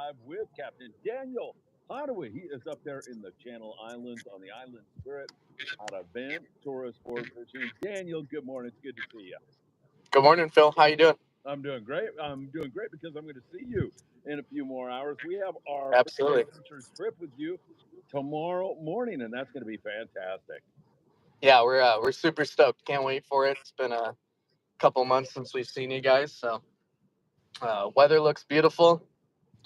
live with Captain Daniel Hadawi. He is up there in the Channel Islands on the Island Spirit out of Ventura Sportfishing. Daniel, good morning. It's good to see you. Good morning, Phil. How you doing? I'm doing great. I'm doing great because I'm going to see you in a few more hours. We have our Absolutely. Adventures trip with you tomorrow morning, and that's going to be fantastic. Yeah, we're super stoked. Can't wait for it. It's been a couple months since we've seen you guys, so weather looks beautiful.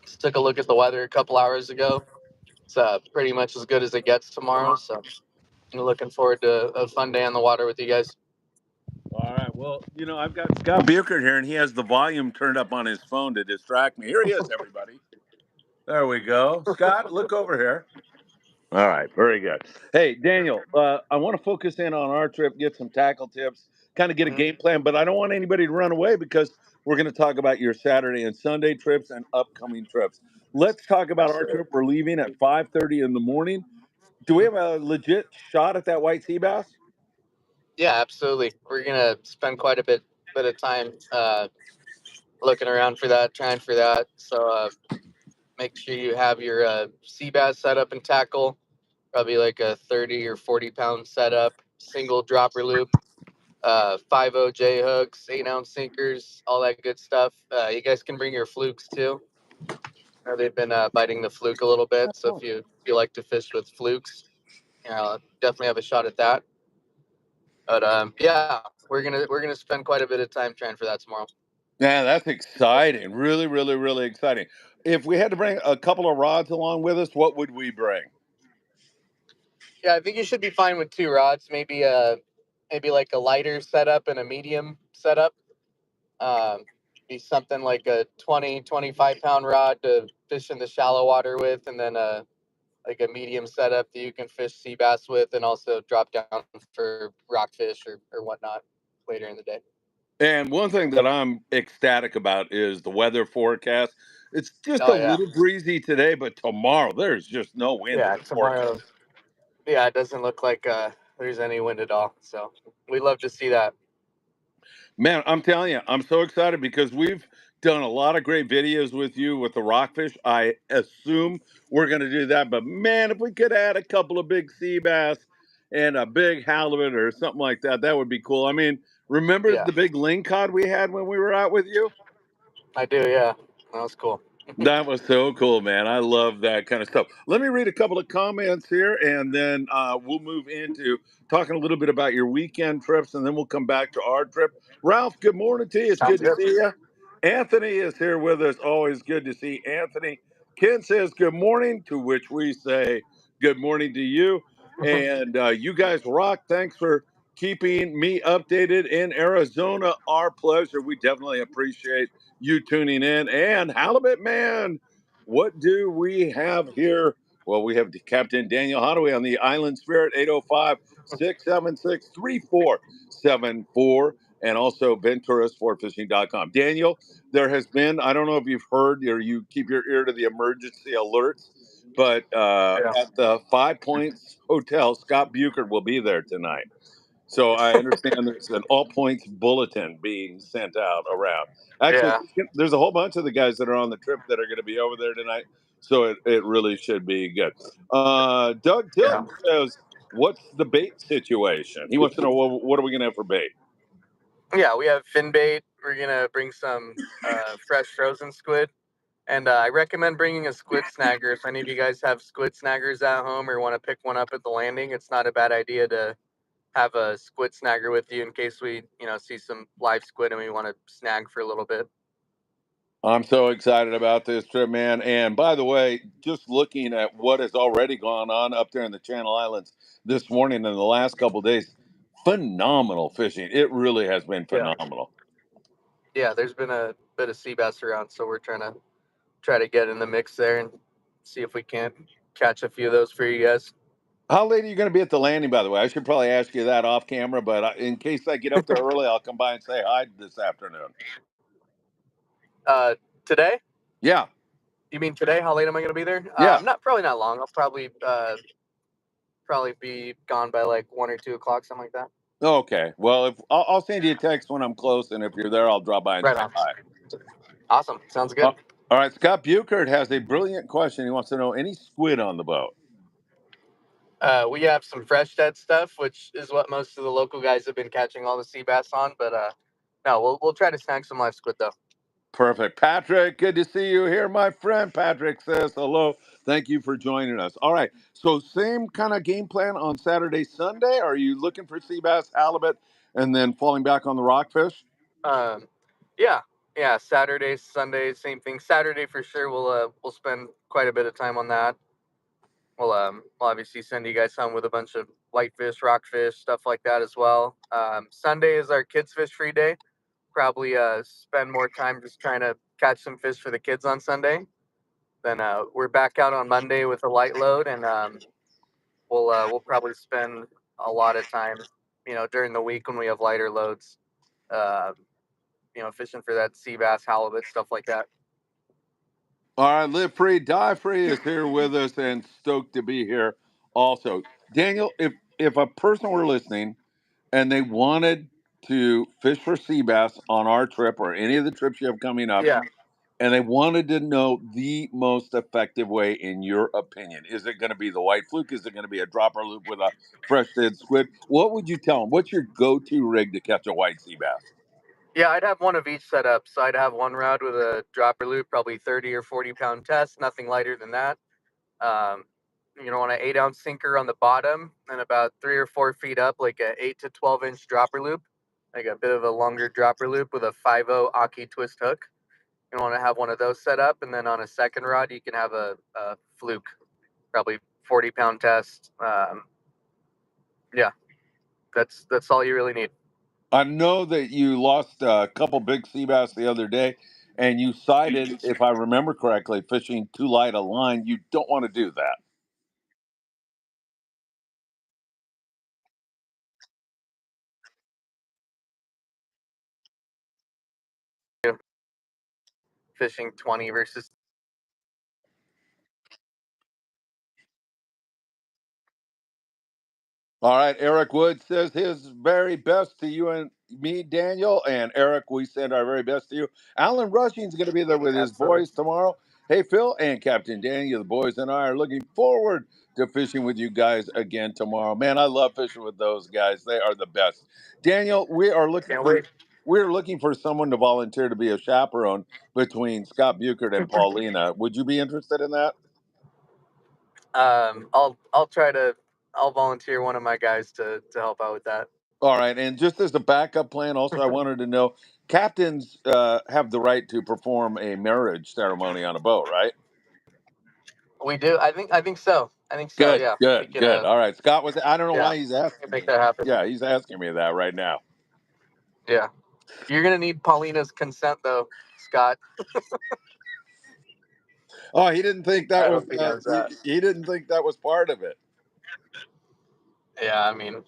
Just took a look at the weather a couple hours ago. It's pretty much as good as it gets tomorrow, so I'm looking forward to a fun day on the water with you guys. All right. Well, I've got Scott Buchert here, and he has the volume turned up on his phone to distract me. Here he is, everybody. There we go. Scott, look over here. All right. Very good. Hey, Daniel, I want to focus in on our trip, get some tackle tips, kind of get a game plan, but I don't want anybody to run away because we're going to talk about your Saturday and Sunday trips and upcoming trips. Let's talk about our trip. We're leaving at 5:30 in the morning. Do we have a legit shot at that white sea bass? Yeah, absolutely. We're gonna spend quite a bit of time looking around for that, trying for that. So make sure you have your sea bass set up and tackle. Probably like a 30 or 40 pound setup, single dropper loop, 5.0 J hooks, 8-ounce sinkers, all that good stuff. You guys can bring your flukes too. They've been biting the fluke a little bit, so if you like to fish with flukes, definitely have a shot at that. But yeah, we're gonna spend quite a bit of time trying for that tomorrow. Yeah, that's exciting. Really, really, really exciting. If we had to bring a couple of rods along with us, what would we bring? Yeah, I think you should be fine with 2 rods. Maybe like a lighter setup and a medium setup. Be something like a 25 pound rod to fish in the shallow water with, and then like a medium setup that you can fish sea bass with, and also drop down for rockfish or whatnot later in the day. And one thing that I'm ecstatic about is the weather forecast. It's just a Oh yeah, little breezy today, but tomorrow there's just no wind in yeah. the Tomorrow, forecast. yeah, it doesn't look like there's any wind at all. So we love to see that. Man, I'm telling you, I'm so excited because we've done a lot of great videos with you with the rockfish. I assume we're going to do that, but man, if we could add a couple of big sea bass and a big halibut or something like that, that would be cool. I mean, remember Yeah, the big lingcod we had when we were out with you? I do. Yeah, that was cool. That was so cool, man. I love that kind of stuff. Let me read a couple of comments here, and then we'll move into talking a little bit about your weekend trips, and then we'll come back to our trip. Ralph, good morning to you. It's Sounds good to good. see you. Anthony is here with us. Always good to see Anthony. Ken says good morning, to which we say good morning to you. And you guys rock. Thanks for keeping me updated in Arizona. Our pleasure. We definitely appreciate you tuning in. And Halibut Man, what do we have here? Well, we have Captain Daniel Hadawi on the Island Spirit, 805-676-3474, and also VenturaSportfishing.com. Daniel, there has been, I don't know if you've heard or you keep your ear to the emergency alerts, but Yeah. at the Five Points Hotel, Scott Buchert will be there tonight. So I understand there's an all points bulletin being sent out around. Actually, Yeah. there's a whole bunch of the guys that are on the trip that are going to be over there tonight. So it really should be good. Doug Yeah. Tilton says, what's the bait situation? He wants to know, what are we going to have for bait? Yeah, we have fin bait. We're gonna bring some fresh frozen squid, and I recommend bringing a squid snagger. If any of you guys have squid snaggers at home or want to pick one up at the landing, it's not a bad idea to have a squid snagger with you in case we, see some live squid and we want to snag for a little bit. I'm so excited about this trip, man. And by the way, just looking at what has already gone on up there in the Channel Islands this morning and the last couple of days, phenomenal fishing. It really has been Yeah. phenomenal. Yeah, there's been a bit of sea bass around, so we're try to get in the mix there and see if we can't catch a few of those for you guys. How late are you going to be at the landing, by the way? I should probably ask you that off camera, but in case I get up there early, I'll come by and say hi this afternoon. Today? Yeah. You mean today? How late am I going to be there? Yeah. Probably not long. I'll probably be gone by like 1 or 2 o'clock, something like that. Okay. Well, if I'll send you a text when I'm close, and if you're there, I'll drop by and Right say on. hi. Awesome. Sounds good. All right, Scott Buchert has a brilliant question. He wants to know any squid on the boat. We have some fresh dead stuff, which is what most of the local guys have been catching all the sea bass on. But no, we'll try to snag some live squid though. Perfect. Patrick, good to see you here, my friend. Patrick says hello. Thank you for joining us. All right. So, same kind of game plan on Saturday, Sunday? Are you looking for sea bass, halibut, and then falling back on the rockfish? Um, yeah, yeah. Saturday, Sunday, same thing. Saturday for sure. We'll spend quite a bit of time on that. We'll obviously send you guys some with a bunch of whitefish, rockfish, stuff like that as well. Sunday is our kids fish free day. Probably spend more time just trying to catch some fish for the kids on Sunday. Then we're back out on Monday with a light load, and we'll probably spend a lot of time, during the week when we have lighter loads, uh, fishing for that sea bass, halibut, stuff like that. All right. Live Free, Die Free is here with us and stoked to be here also. Daniel, if a person were listening and they wanted to fish for sea bass on our trip or any of the trips you have coming up, Yeah. and they wanted to know the most effective way, in your opinion. Is it going to be the white fluke? Is it going to be a dropper loop with a fresh dead squid? What would you tell them? What's your go-to rig to catch a white sea bass? Yeah, I'd have one of each set up. So I'd have one rod with a dropper loop, probably 30 or 40 pound test, nothing lighter than that. Um, on an 8 ounce sinker on the bottom and about 3 or 4 feet up, like a 8 to 12 inch dropper loop, like a bit of a longer dropper loop with a 5/0 Aki twist hook. You want to have one of those set up. And then on a second rod, you can have a fluke, probably 40 pound test. Yeah, that's all you really need. I know that you lost a couple big sea bass the other day, and you cited, if I remember correctly, fishing too light a line. You don't want to do that. Fishing 20 versus. All right, Eric Wood says his very best to you and me, Daniel. And Eric, we send our very best to you. Alan Rushing's going to be there with his Absolutely. boys tomorrow. Hey, Phil and Captain Daniel, the boys and I are looking forward to fishing with you guys again tomorrow. Man, I love fishing with those guys. They are the best. Daniel, Can't wait. we're looking for someone to volunteer to be a chaperone between Scott Buchert and Paulina. Would you be interested in that? I'll try to. I'll volunteer one of my guys to help out with that. All right, and just as a backup plan, also I wanted to know, captains have the right to perform a marriage ceremony on a boat, right? We do. I think so. I think so. Good, Yeah, we good, can. good. All right, Scott was. I don't know Yeah, why he's we can asking make me that that. happen. Yeah, he's asking me that right now. Yeah, you're gonna need Paulina's consent though, Scott. Oh, he didn't think that I was. hope he knows He, that. he didn't think that was part of it. Yeah, I mean,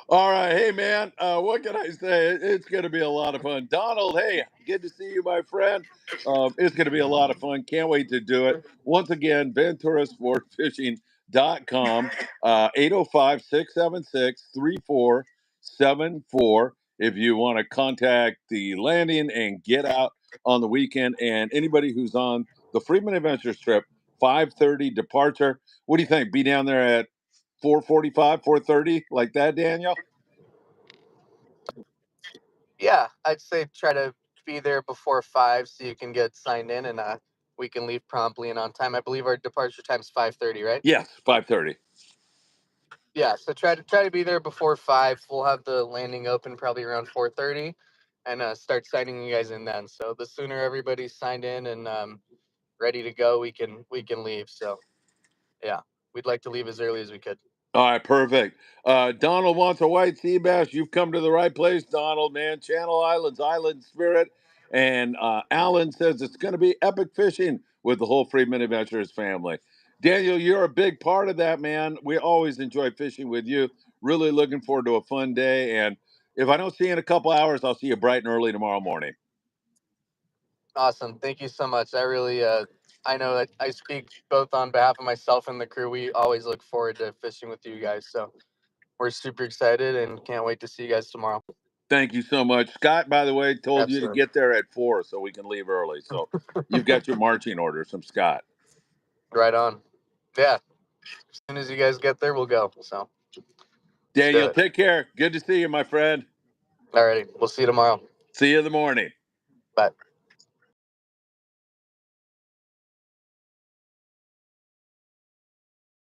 All right, hey man, what can I say? It's going to be a lot of fun. Donald, hey, good to see you, my friend. It's going to be a lot of fun. Can't wait to do it. Once again, Ventura Sportfishing.com, 805 if you want to contact the landing and get out on the weekend. And anybody who's on the Friedman Adventures trip, 5:30 departure. What do you think? Be down there at 4:45, 4:30, like that, Daniel? yeah, I'd say try to be there before 5 so you can get signed in and we can leave promptly and on time. I believe our departure time's 5:30, right? Yes, 5:30. Yeah, so try to be there before 5. We'll have the landing open probably around 4:30, and start signing you guys in then. So the sooner everybody's signed in and ready to go, we can leave. So yeah, we'd like to leave as early as we could. All right, perfect. Donald wants a white sea bass. You've come to the right place, Donald, man. Channel Islands, Island Spirit. And Alan says it's going to be epic fishing with the whole Friedman Adventures family. Daniel, you're a big part of that, man. We always enjoy fishing with you. Really looking forward to a fun day. And if I don't see you in a couple hours, I'll see you bright and early tomorrow morning. Awesome, thank you so much. I really I know that I speak both on behalf of myself and the crew. We always look forward to fishing with you guys. So we're super excited and can't wait to see you guys tomorrow. Thank you so much. Scott, by the way, told you to Absolutely. get there at 4 so we can leave early. So you've got your marching orders from Scott. Right on. Yeah. As soon as you guys get there, we'll go. So Daniel, it. take care. Good to see you, my friend. Alrighty. We'll see you tomorrow. See you in the morning. Bye.